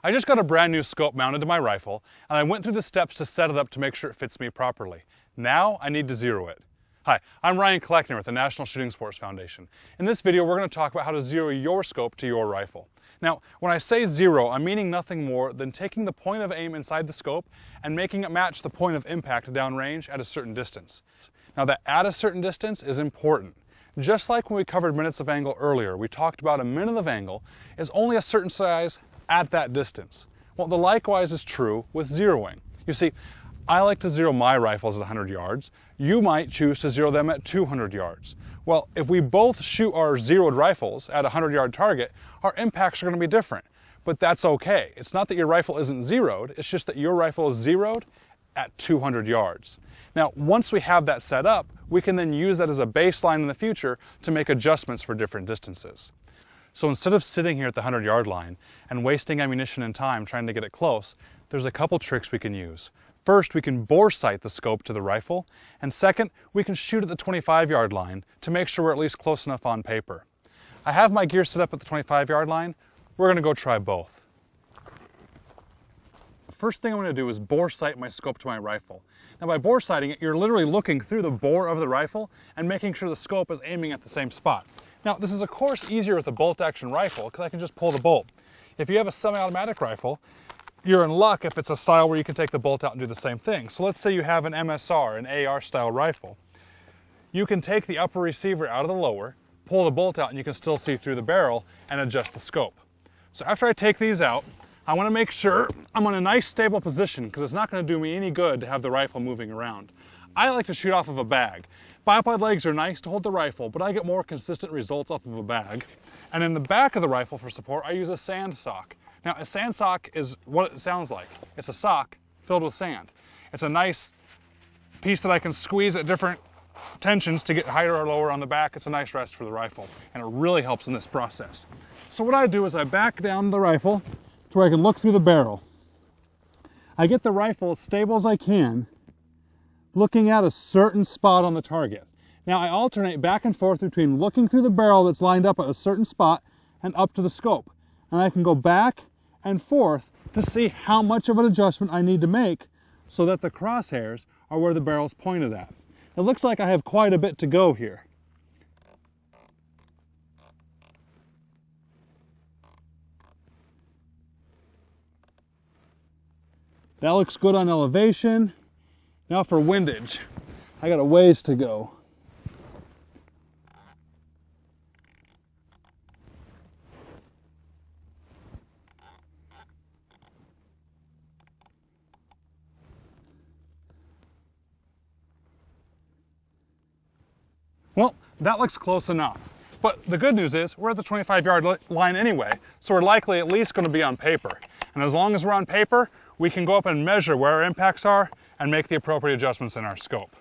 I just got a brand new scope mounted to my rifle, and I went through the steps to set it up to make sure it fits me properly. Now I need to zero it. Hi, I'm Ryan Kleckner with the National Shooting Sports Foundation. In this video, we're going to talk about how to zero your scope to your rifle. Now, when I say zero, I'm meaning nothing more than taking the point of aim inside the scope and making it match the point of impact downrange at a certain distance. Now, that at a certain distance is important. Just like when we covered minutes of angle earlier, we talked about a minute of angle is only a certain size at that distance. Well, the likewise is true with zeroing. You see, I like to zero my rifles at 100 yards. You might choose to zero them at 200 yards. Well, if we both shoot our zeroed rifles at a 100-yard target, our impacts are going to be different. But that's okay. It's not that your rifle isn't zeroed, it's just that your rifle is zeroed at 200 yards. Now, once we have that set up, we can then use that as a baseline in the future to make adjustments for different distances. So instead of sitting here at the 100-yard line and wasting ammunition and time trying to get it close, there's a couple tricks we can use. First, we can bore sight the scope to the rifle, and second, we can shoot at the 25-yard line to make sure we're at least close enough on paper. I have my gear set up at the 25-yard line. We're going to go try both. The first thing I'm going to do is bore sight my scope to my rifle. Now, by bore sighting it, you're literally looking through the bore of the rifle and making sure the scope is aiming at the same spot. Now, this is of course easier with a bolt-action rifle because I can just pull the bolt. If you have a semi-automatic rifle, you're in luck if it's a style where you can take the bolt out and do the same thing. So let's say you have an MSR, an AR style rifle. You can take the upper receiver out of the lower, pull the bolt out, and you can still see through the barrel and adjust the scope. So after I take these out, I want to make sure I'm in a nice stable position because it's not going to do me any good to have the rifle moving around. I like to shoot off of a bag. Bipod legs are nice to hold the rifle, but I get more consistent results off of a bag. And in the back of the rifle for support, I use a sand sock. Now, a sand sock is what it sounds like. It's a sock filled with sand. It's a nice piece that I can squeeze at different tensions to get higher or lower on the back. It's a nice rest for the rifle, and it really helps in this process. So what I do is I back down the rifle to where I can look through the barrel. I get the rifle as stable as I can, looking at a certain spot on the target. Now, I alternate back and forth between looking through the barrel that's lined up at a certain spot and up to the scope. And I can go back and forth to see how much of an adjustment I need to make so that the crosshairs are where the barrel's pointed at. It looks like I have quite a bit to go here. That looks good on elevation. Now for windage. I got a ways to go. Well, that looks close enough. But the good news is we're at the 25-yard line anyway, so we're likely at least going to be on paper. And as long as we're on paper, we can go up and measure where our impacts are and make the appropriate adjustments in our scope.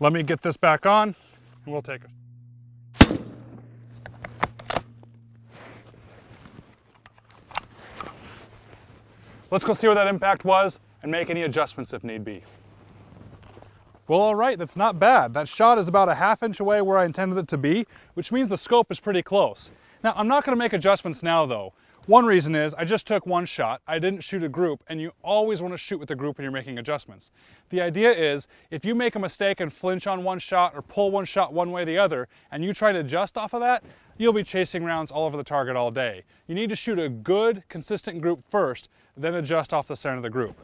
Let me get this back on, and we'll take it. Let's go see where that impact was and make any adjustments if need be. Well, all right, that's not bad. That shot is about a ½ inch away where I intended it to be, which means the scope is pretty close. Now, I'm not going to make adjustments now, though. One reason is I just took one shot. I didn't shoot a group, and you always want to shoot with a group when you're making adjustments. The idea is if you make a mistake and flinch on one shot or pull one shot one way or the other, and you try to adjust off of that, you'll be chasing rounds all over the target all day. You need to shoot a good, consistent group first, then adjust off the center of the group.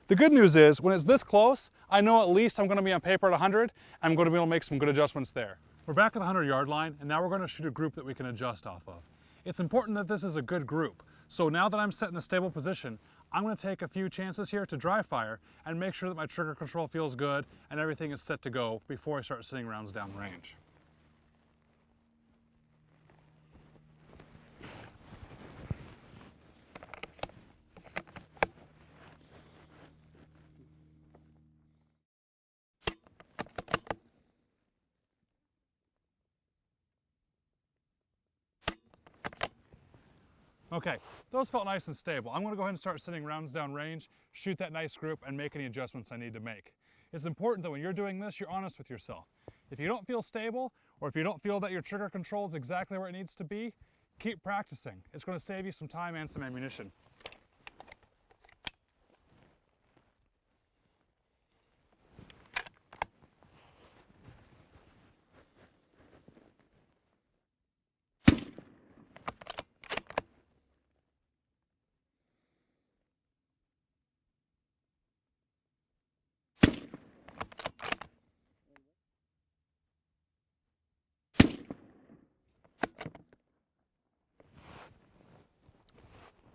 The good news is, when it's this close, I know at least I'm going to be on paper at 100, and I'm going to be able to make some good adjustments there. We're back at the 100-yard line, and now we're going to shoot a group that we can adjust off of. It's important that this is a good group. So now that I'm set in a stable position, I'm going to take a few chances here to dry fire and make sure that my trigger control feels good and everything is set to go before I start sending rounds down range. Okay, those felt nice and stable. I'm going to go ahead and start sending rounds down range, shoot that nice group, and make any adjustments I need to make. It's important that when you're doing this, you're honest with yourself. If you don't feel stable, or if you don't feel that your trigger control is exactly where it needs to be, keep practicing. It's going to save you some time and some ammunition.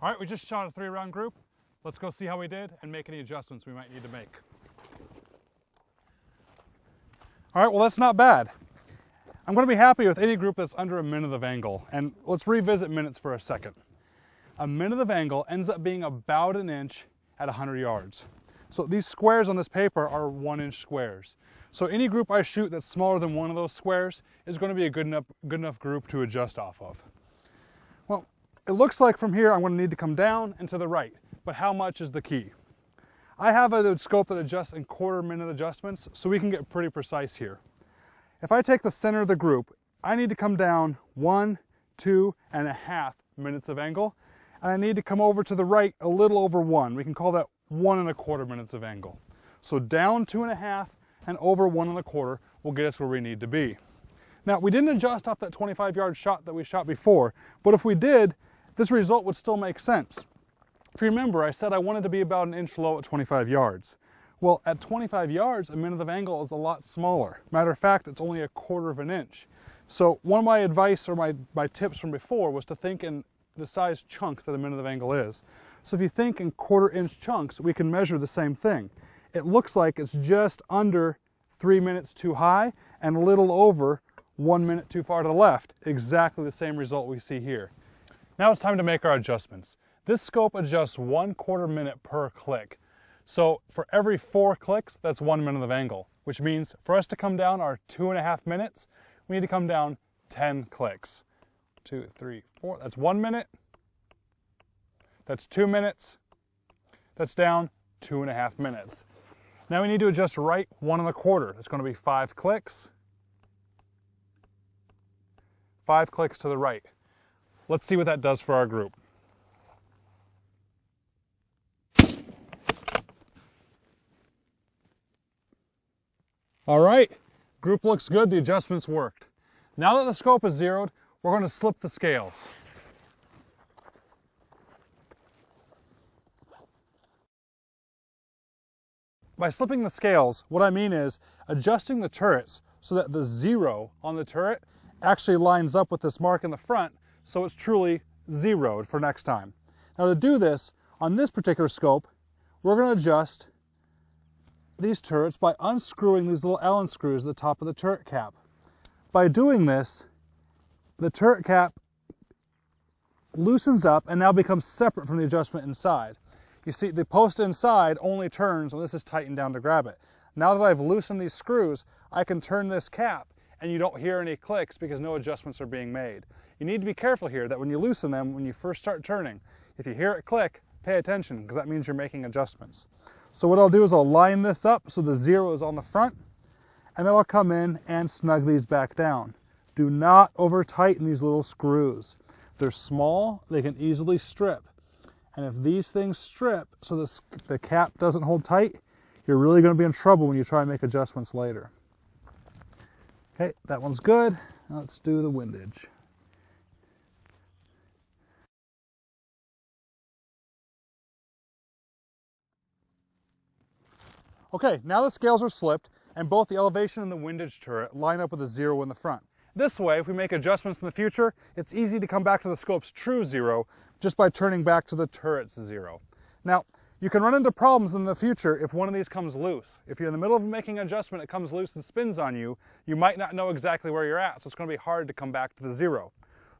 All right, we just shot a 3-round group. Let's go see how we did and make any adjustments we might need to make. All right, well, that's not bad. I'm going to be happy with any group that's under a minute of angle. And let's revisit minutes for a second. A minute of angle ends up being about an inch at 100 yards. So these squares on this paper are 1-inch squares. So any group I shoot that's smaller than one of those squares is going to be a good enough group to adjust off of. Well, it looks like from here I'm going to need to come down and to the right, but how much is the key? I have a scope that adjusts in 1/4 minute adjustments, so we can get pretty precise here. If I take the center of the group, I need to come down 1, 2.5 minutes of angle, and I need to come over to the right a little over 1. We can call that 1.25 minutes of angle. So down 2.5 and over 1.25 will get us where we need to be. Now, we didn't adjust off that 25-yard shot that we shot before, but if we did, this result would still make sense. If you remember, I said I wanted to be about an inch low at 25 yards. Well, at 25 yards, a minute of angle is a lot smaller. Matter of fact, it's only 1/4 of an inch. So one of my advice or my tips from before was to think in the size chunks that a minute of angle is. So if you think in 1/4 inch chunks, we can measure the same thing. It looks like it's just under 3 minutes too high and a little over 1 minute too far to the left. Exactly the same result we see here. Now it's time to make our adjustments. This scope adjusts 1/4 minute per click. So for every 4 clicks, that's 1 minute of angle, which means for us to come down our 2.5 minutes, we need to come down 10 clicks. 2, 3, 4, that's 1 minute. That's 2 minutes. That's down 2.5 minutes. Now we need to adjust right 1.25. That's going to be 5 clicks. 5 clicks to the right. Let's see what that does for our group. All right, group looks good, the adjustments worked. Now that the scope is zeroed, we're going to slip the scales. By slipping the scales, what I mean is adjusting the turrets so that the 0 on the turret actually lines up with this mark in the front, so it's truly zeroed for next time. Now to do this, on this particular scope, we're going to adjust these turrets by unscrewing these little Allen screws at the top of the turret cap. By doing this, the turret cap loosens up and now becomes separate from the adjustment inside. You see, the post inside only turns when this is tightened down to grab it. Now that I've loosened these screws, I can turn this cap and you don't hear any clicks because no adjustments are being made. You need to be careful here that when you loosen them, when you first start turning, if you hear it click, pay attention because that means you're making adjustments. So what I'll do is I'll line this up so the 0 is on the front, and then I'll come in and snug these back down. Do not over tighten these little screws. They're small, they can easily strip. And if these things strip so the cap doesn't hold tight, you're really going to be in trouble when you try and make adjustments later. Okay, that one's good. Now let's do the windage. Okay, now the scales are slipped and both the elevation and the windage turret line up with a 0 in the front. This way, if we make adjustments in the future, it's easy to come back to the scope's true 0 just by turning back to the turret's 0. Now, you can run into problems in the future if one of these comes loose. If you're in the middle of making an adjustment, it comes loose and spins on you, you might not know exactly where you're at, so it's going to be hard to come back to the 0.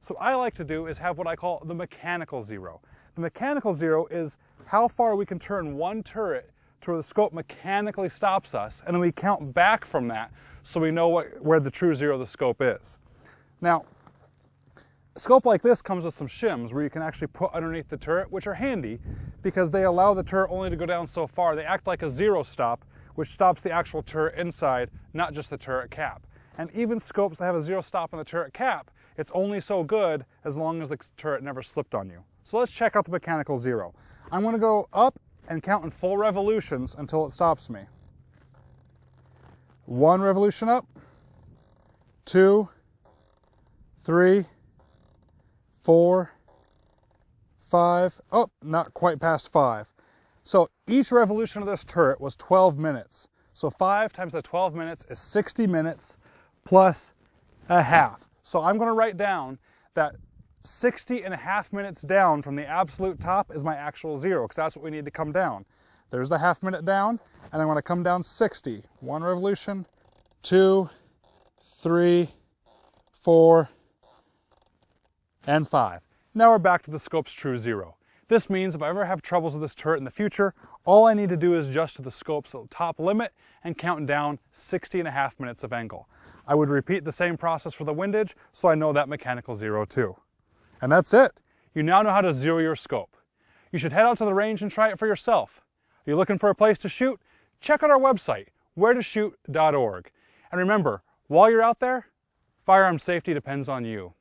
So what I like to do is have what I call the mechanical 0. The mechanical 0 is how far we can turn one turret to where the scope mechanically stops us, and then we count back from that so we know where the true 0 of the scope is. Now, a scope like this comes with some shims where you can actually put underneath the turret, which are handy because they allow the turret only to go down so far. They act like a 0 stop, which stops the actual turret inside, not just the turret cap. And even scopes that have a 0 stop on the turret cap, it's only so good as long as the turret never slipped on you. So let's check out the mechanical 0. I'm going to go up and count in full revolutions until it stops me. 1 revolution up, 2, 3, 4, 5, oh, not quite past 5. So each revolution of this turret was 12 minutes. So 5 times the 12 minutes is 60 minutes plus a half. So I'm going to write down that 60.5 minutes down from the absolute top is my actual zero, because that's what we need to come down. There's the half minute down, and I want to come down 60. 1 revolution, 2, 3, 4, and 5. Now we're back to the scope's true zero. This means if I ever have troubles with this turret in the future, all I need to do is adjust to the scope's top limit and count down 60.5 minutes of angle. I would repeat the same process for the windage, so I know that mechanical zero too. And that's it. You now know how to zero your scope. You should head out to the range and try it for yourself. Are you looking for a place to shoot? Check out our website, wheretoshoot.org. And remember, while you're out there, firearm safety depends on you.